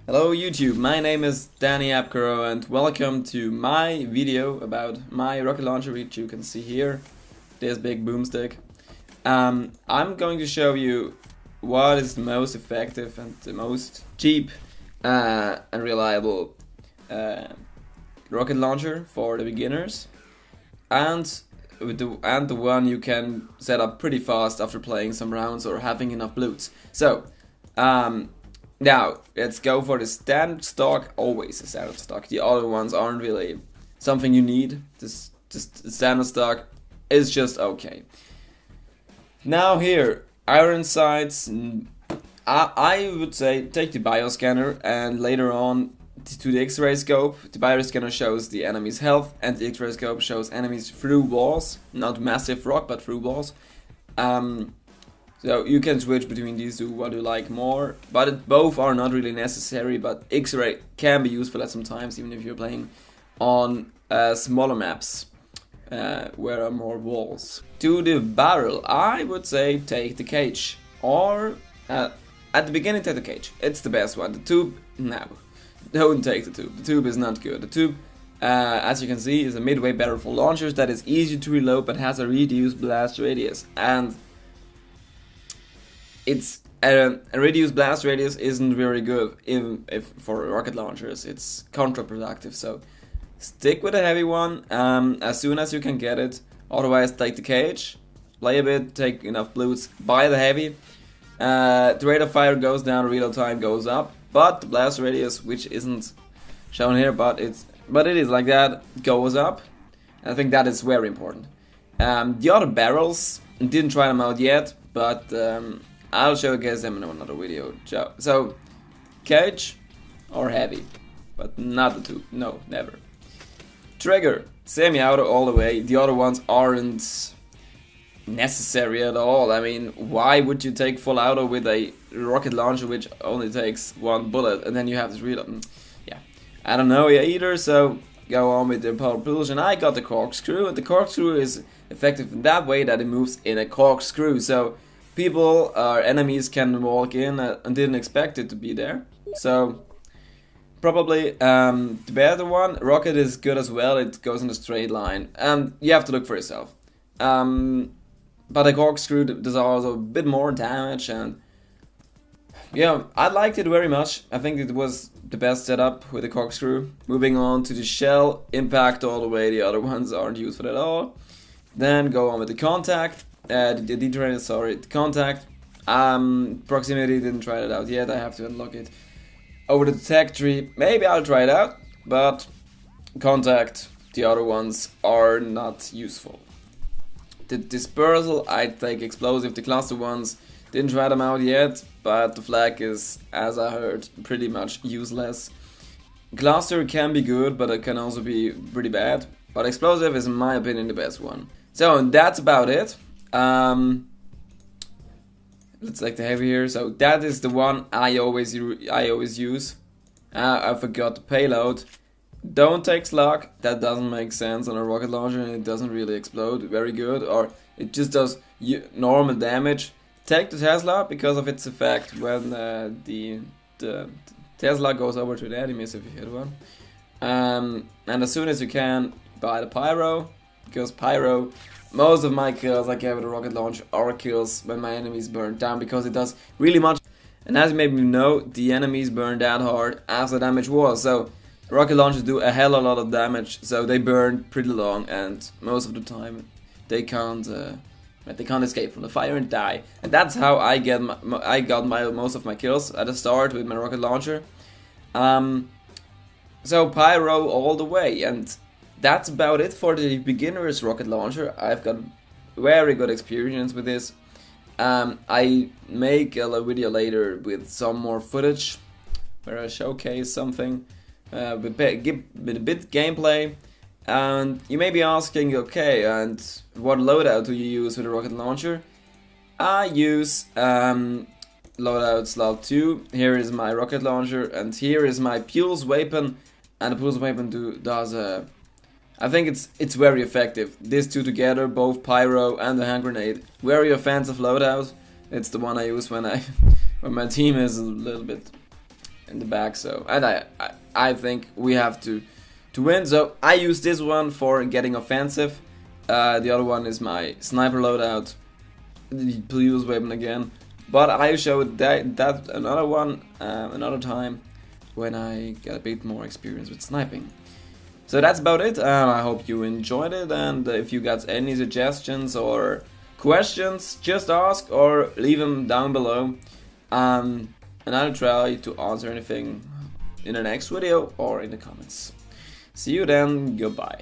Hello YouTube, my name is Danny Apkaro and welcome to my video about my rocket launcher, which you can see here, this big boomstick. I'm going to show you what is the most effective and the most cheap and reliable rocket launcher for the beginners, and the one you can set up pretty fast after playing some rounds or having enough blutes. So now, let's go for the standard stock, always the standard stock. The other ones aren't really something you need, just the standard stock is just okay. Now here, iron sights, I would say take the bioscanner and later on to the X-ray scope. The bioscanner shows the enemy's health and the X-ray scope shows enemies through walls, not massive rock but through walls. So you can switch between these two, what you like more, but both are not really necessary, but X-ray can be useful at some times, even if you're playing on smaller maps where there are more walls. To the barrel, I would say take the cage, or at the beginning take the cage, it's the best one. The tube, no, don't take the tube, the tube is not good. The tube, as you can see, is a midway barrel for launchers that is easy to reload but has a reduced blast radius, and it's a reduced blast radius isn't very good if for rocket launchers. It's counterproductive. So stick with a heavy one as soon as you can get it. Otherwise, take the cage, play a bit, take enough blutes, buy the heavy. The rate of fire goes down, reload time goes up, but the blast radius, which isn't shown here, but it is like that, goes up. I think that is very important. The other barrels, didn't try them out yet, but I'll showcase them in another video. So, cage or heavy, but not the tube. No, never. Trigger, semi-auto all the way. The other ones aren't necessary at all. I mean, why would you take full auto with a rocket launcher which only takes one bullet and then you have to reload? Yeah, I don't know either. So go on with the power propulsion. I got the corkscrew, and the corkscrew is effective in that way that it moves in a corkscrew. So people or enemies can walk in and didn't expect it to be there. So probably the better one. Rocket is good as well, it goes in a straight line and you have to look for yourself. But a corkscrew does also a bit more damage, and yeah, I liked it very much. I think it was the best setup with the corkscrew. Moving on to the shell, impact all the way, the other ones aren't useful at all. Then go on with the contact. The contact, proximity, didn't try it out yet, I have to unlock it. Over the tech tree, maybe I'll try it out, but contact, the other ones are not useful. The dispersal, I'd take explosive, the cluster ones, didn't try them out yet, but the flag is, as I heard, pretty much useless. Cluster can be good, but it can also be pretty bad, but explosive is in my opinion the best one. So that's about it. Let's take the heavy here. So that is the one I always use. I forgot the payload. Don't take slug. That doesn't make sense on a rocket launcher, and it doesn't really explode very good, or it just does normal damage. Take the Tesla because of its effect when the Tesla goes over to the enemies if you hit one. And as soon as you can, buy the pyro, because pyro, most of my kills I get with a rocket launch are kills when my enemies burn down, because it does really much. And as you maybe know, the enemies burn that hard as the damage was. So rocket launchers do a hell of a lot of damage, so they burn pretty long, and most of the time they can't escape from the fire and die. And that's how I got most of my kills at the start with my rocket launcher. So pyro all the way, and that's about it for the beginner's rocket launcher. I've got very good experience with this. I make a video later with some more footage where I showcase something with a bit gameplay. And you may be asking, okay, and what loadout do you use with a rocket launcher? I use Loadout slot 2. Here is my rocket launcher, and here is my pulse weapon. And the pulse weapon does I think it's very effective. These two together, both pyro and the hand grenade, very offensive loadout. It's the one I use when my team is a little bit in the back. So, and I think we have to win. So I use this one for getting offensive. The other one is my sniper loadout, the previous weapon again. But I showed that another one another time when I get a bit more experience with sniping. So that's about it. I hope you enjoyed it, and if you got any suggestions or questions, just ask or leave them down below. And I'll try to answer anything in the next video or in the comments. See you then, goodbye.